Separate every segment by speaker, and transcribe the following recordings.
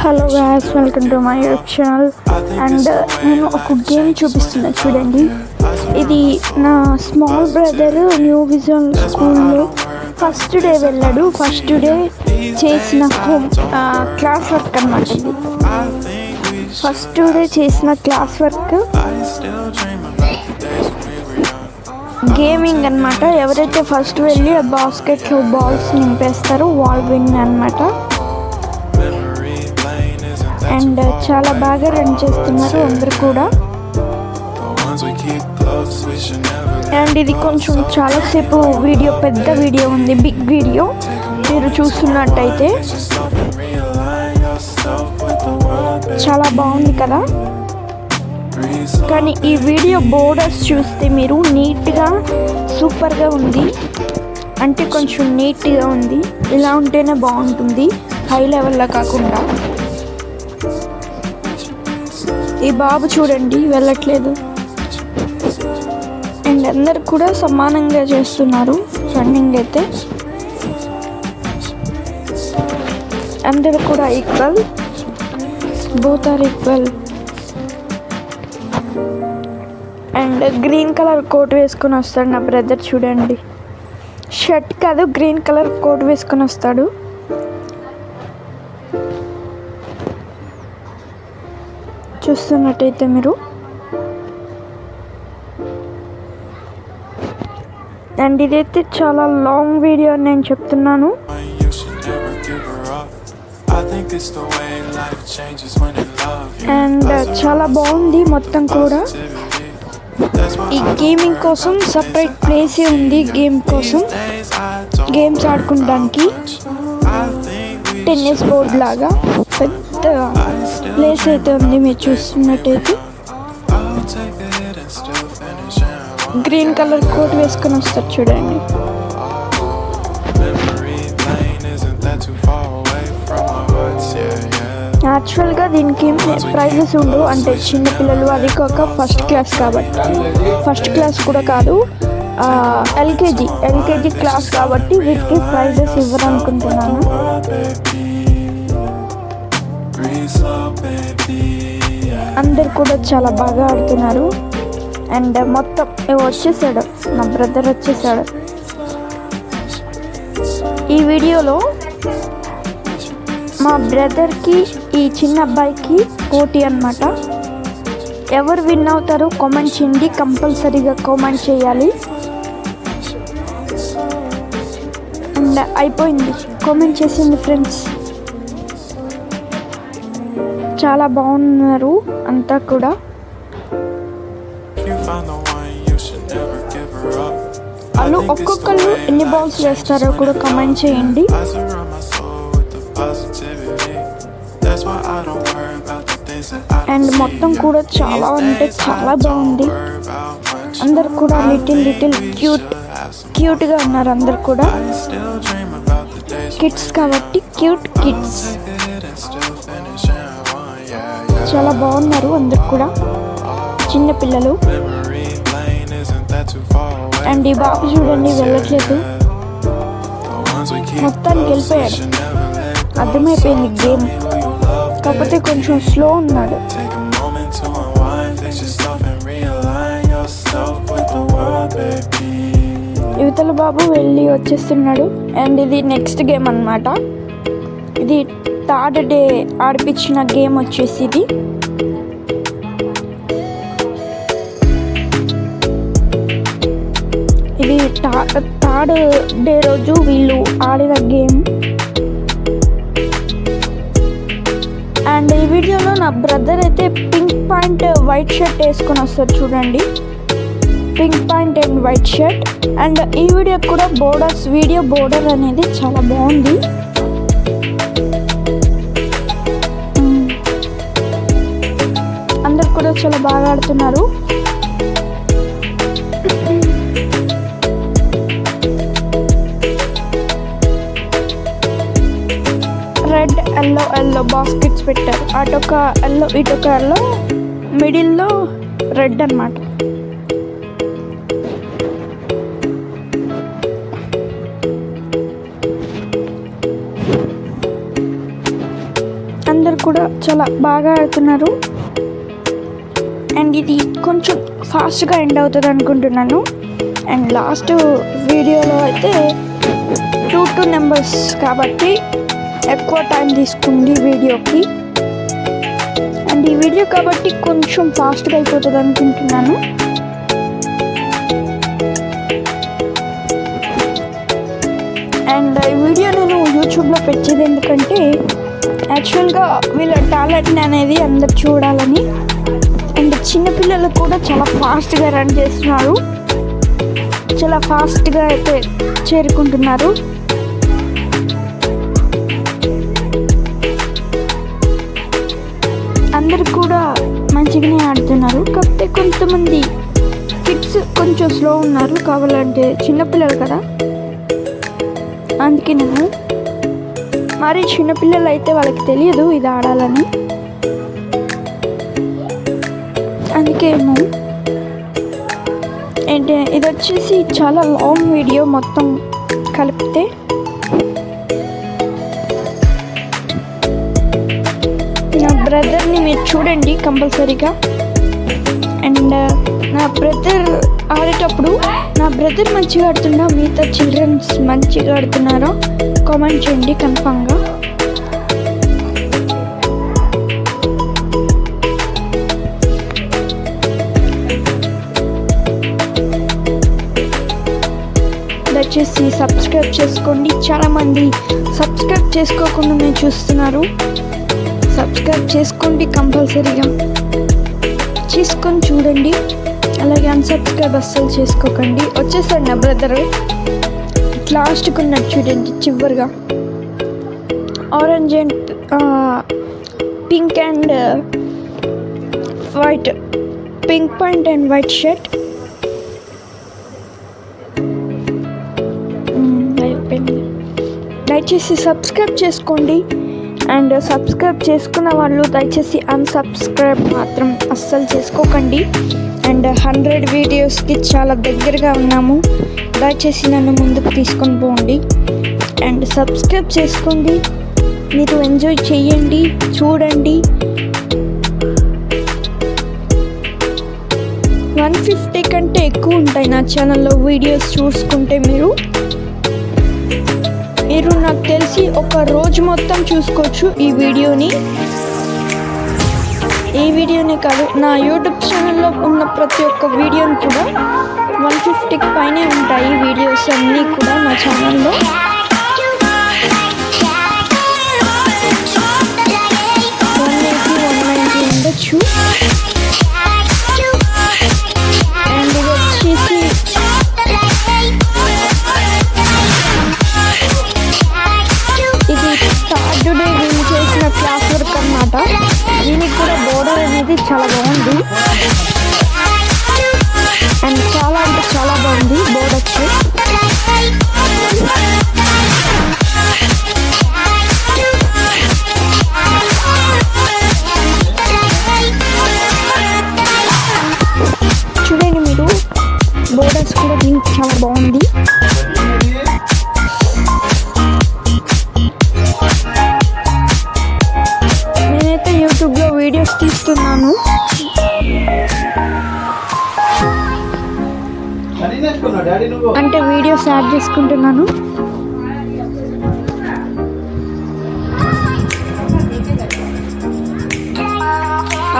Speaker 1: Hello guys, welcome to my YouTube channel. And నేను ఒక game చూపిస్తున్నా చూడండి. ఇది నా స్మాల్ బ్రదర్ న్యూ విజన్ స్కూల్లో ఫస్ట్ డే వెళ్ళాడు. ఫస్ట్ డే చేసిన క్లాస్ వర్క్ అన్నమాట. ఇది ఫస్ట్ డే చేసిన క్లాస్ వర్క్ గేమింగ్ అన్నమాట. ఎవరైతే ఫస్ట్ వెళ్ళి ఆ బాస్కెట్లో బాల్స్ నింపేస్తారో వాళ్ళు విన్ అన్నమాట. అండ్ చాలా బాగా రన్ చేస్తున్నారు అందరు కూడా. అండ్ ఇది కొంచెం చాలాసేపు వీడియో, పెద్ద వీడియో ఉంది, బిగ్ వీడియో. మీరు చూస్తున్నట్టయితే చాలా బాగుంది కదా. కానీ ఈ వీడియో బోర్డర్స్ చూస్తే మీరు నీట్గా సూపర్గా ఉంది, అంటే కొంచెం నీట్గా ఉంది. ఇలా ఉంటేనే బాగుంటుంది, హై లెవెల్లో కాకుండా. ఈ బాబు చూడండి వెళ్ళట్లేదు. అండ్ అందరు కూడా సమానంగా చేస్తున్నారు రన్నింగ్ అయితే. అందరు కూడా equal, both are equal. And green colour coat వేసుకొని వస్తాడు నా బ్రదర్. చూడండి, షర్ట్ కాదు, గ్రీన్ కలర్ కోట్ వేసుకొని వస్తాడు. చూస్తున్నట్టయితే మీరు. అండ్ ఇదైతే చాలా లాంగ్ వీడియో అని నేను చెప్తున్నాను. అండ్ చాలా బాగుంది మొత్తం కూడా. ఈ గేమింగ్ కోసం సపరేట్ ప్లేసే ఉంది. గేమ్ కోసం, గేమ్స్ ఆడుకోవడానికి టెన్నిస్ బోర్డ్ లాగా పెద్ద ప్లేస్ అయితే ఉంది. మీరు చూస్తున్నట్టయితే గ్రీన్ కలర్ కోట్ వేసుకొని వస్తారు చూడండి. యాక్చువల్గా దీనికి ప్రైజెస్ ఉండవు, అంటే చిన్నపిల్లలు, అది కాక ఫస్ట్ క్లాస్ కాబట్టి. ఫస్ట్ క్లాస్ కూడా కాదు, ఎల్కేజీ క్లాస్ కాబట్టి వీటికి ప్రైజెస్ ఇవ్వరు అనుకుంటున్నాను. అందరు కూడా చాలా బాగా ఆడుతున్నారు. అండ్ మొత్తం వచ్చేసాడు నా బ్రదర్, వచ్చేసాడు. ఈ వీడియోలో మా బ్రదర్కి, ఈ చిన్న అబ్బాయికి పోటీ అన్నమాట. ఎవరు విన్ అవుతారో కామెంట్ చేయండి, కంపల్సరీగా కామెంట్ చేయాలి. అండ్ అయిపోయింది, కామెంట్ చేసింది ఫ్రెండ్స్. చాలా బాగున్నారు అంతా కూడా. వాళ్ళు ఒక్కొక్కరు ఎన్ని బాల్స్ వేస్తారో కూడా కామెంట్ చేయండి. అండ్ మొత్తం కూడా చాలా అంటే చాలా బాగుంది. అందరు కూడా లిటిల్ క్యూట్గా ఉన్నారు. అందరు కూడా కిడ్స్ కాబట్టి క్యూట్ కిడ్స్. చాలా బాగున్నారు అందరు కూడా, చిన్న పిల్లలు. అండ్ ఈ బాబు చూడండి వెళ్ళట్లేదు, మొత్తానికి వెళ్ళిపోయాడు. అర్థమైపోయింది గేమ్, కాకపోతే కొంచెం స్లో ఉన్నాడు. యువతల బాబు వెళ్ళి వచ్చేస్తున్నాడు. అండ్ ఇది నెక్స్ట్ గేమ్ అన్నమాట. ఇది థర్డ్ డే ఆడిపించిన గేమ్ వచ్చేసి ఇది. ఇది థర్డ్ డే రోజు వీళ్ళు ఆడిన గేమ్. అండ్ ఈ వీడియోలో నా బ్రదర్ అయితే పింక్ పాయింట్ వైట్ షర్ట్ వేసుకొని వస్తారు చూడండి. Pink point and white shirt. And ఈ వీడియో కూడా వీడియో బోర్డర్ అనేది చాలా బాగుంది. అందరు కూడా చాలా బాగా ఆడుతున్నారు. రెడ్, ఎల్లో బాస్కెట్స్ పెట్టారు. అటొక ఎల్లో, ఇటొక ఎల్లో, మిడిల్లో రెడ్ అన్నమాట. అందరు కూడా చాలా బాగా ఆడుతున్నారు. అండ్ ఇది కొంచెం ఫాస్ట్గా ఎండ్ అవుతుంది అనుకుంటున్నాను. అండ్ లాస్ట్ వీడియోలో అయితే 2 నెంబర్స్ కాబట్టి ఎక్కువ టైం తీసుకుంది వీడియోకి. అండ్ ఈ వీడియో కాబట్టి కొంచెం ఫాస్ట్గా అయిపోతుంది అనుకుంటున్నాను. అండ్ ఈ వీడియో నేను యూట్యూబ్లో పెట్టేది ఎందుకంటే యాక్చువల్గా వీళ్ళ టాలెంట్ అనేది అందరు చూడాలని. అండ్ చిన్నపిల్లలు కూడా చాలా ఫాస్ట్గా రన్ చేస్తున్నారు, చాలా ఫాస్ట్గా అయితే చేరుకుంటున్నారు. అందరు కూడా మంచిగానే ఆడుతున్నారు. కాకపోతే కొంతమంది కిడ్స్ కొంచెం స్లో ఉన్నారు, కావాలంటే చిన్నపిల్లలు కదా, అందుకే నేను మరి చిన్నపిల్లలు అయితే వాళ్ళకి తెలియదు ఇది ఆడాలని, అందుకేమో. అంటే ఇది వచ్చేసి చాలా లాంగ్ వీడియో మొత్తం కలిపితే. నా బ్రదర్ని మీరు చూడండి కంపల్సరీగా. అండ్ నా బ్రదర్ ఆడేటప్పుడు నా బ్రదర్ మంచిగా ఆడుతున్నా, మిగతా చిల్డ్రన్స్ మంచిగా ఆడుతున్నారో కామెంట్ చేయండి కన్ఫామ్గా. దయచేసి సబ్స్క్రైబ్ చేసుకోండి. చాలామంది సబ్స్క్రైబ్ చేసుకోకుండా చూస్తున్నారు. సబ్స్క్రైబ్ చేసుకోండి కంపల్సరీగా, చేసుకొని చూడండి. అలాగే అన్సబ్స్క్రైబ్ అస్సలు చేసుకోకండి. వచ్చేసాడు నా బ్రదర్, లాస్ట్కి ఉన్నాడు చూడండి చివరిగా. Orange and pink and white, pink pant and white shirt. దయచేసి సబ్స్క్రైబ్ చేసుకోండి. అండ్ సబ్స్క్రైబ్ చేసుకున్న వాళ్ళు దయచేసి అన్సబ్స్క్రైబ్ మాత్రం అస్సలు చేసుకోకండి. అండ్ 100 వీడియోస్కి చాలా దగ్గరగా ఉన్నాము. దయచేసి నన్ను ముందుకు తీసుకొని పోండి. అండ్ సబ్స్క్రైబ్ చేసుకోండి, మీరు ఎంజాయ్ చేయండి, చూడండి. 150 కంటే ఎక్కువ ఉంటాయి నా ఛానల్లో వీడియోస్ చూసుకుంటే. మీరు నాకు తెలిసి ఒక రోజు మొత్తం చూసుకోవచ్చు ఈ వీడియోని కాదు, నా యూట్యూబ్ ఛానల్లో ఉన్న ప్రతి ఒక్క వీడియోని కూడా 150కి పైనే ఉంటాయి వీడియోస్ అన్నీ కూడా నా ఛానల్లో. 180-190 ఉండొచ్చు. అండ్ ఇది వచ్చేసి థర్డ్ డే వీళ్ళు చేసిన క్లాస్ వర్క్ అన్నమాట. దీనికి కూడా బోర్డర్ అనేది చాలా బాగుంది. అండ్ చాలా అంటే చాలా బాగుంది బోర్డర్స్. చూడండి మీరు, బోర్డర్స్ కూడా దీనికి చాలా బాగుంది. యూట్యూబ్లో వీడియోస్ తీస్తున్నాను. అంటే వీడియోస్ యాడ్ చేసుకుంటున్నాను.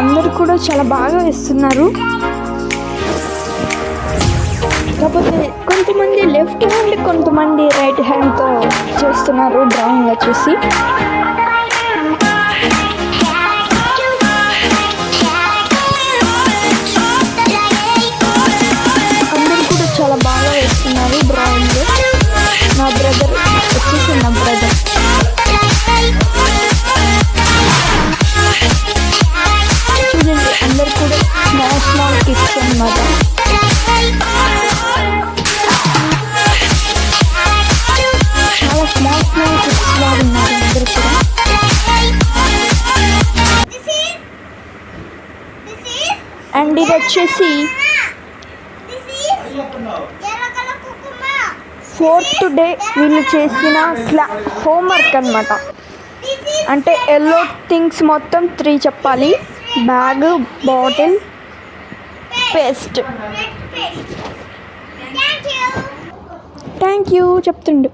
Speaker 1: అందరూ కూడా చాలా బాగా వేస్తున్నారు. కాకపోతే కొంతమంది లెఫ్ట్ హ్యాండ్, కొంతమంది రైట్ హ్యాండ్తో చేస్తున్నారు డ్రాయింగ్ వచ్చేసి. చాలా బాగా వేస్తున్నారు డ్రాయింగ్. నా బ్రదర్ వచ్చేసి నా బ్రదర్ చూడండి, అందరు కూడా స్మాల్ కిడ్స్ అన్నమాట. చాలా స్మాల్ కిడ్స్ లాగా ఉన్నారు అందరు కూడా. అండ్ ఇది వచ్చేసి 4th డే వీళ్ళు చేసిన హోంవర్క్ అన్నమాట. అంటే ఎల్లో థింగ్స్ మొత్తం 3 చెప్పాలి. Bag, bottle, paste. Thank you చెప్తుండు.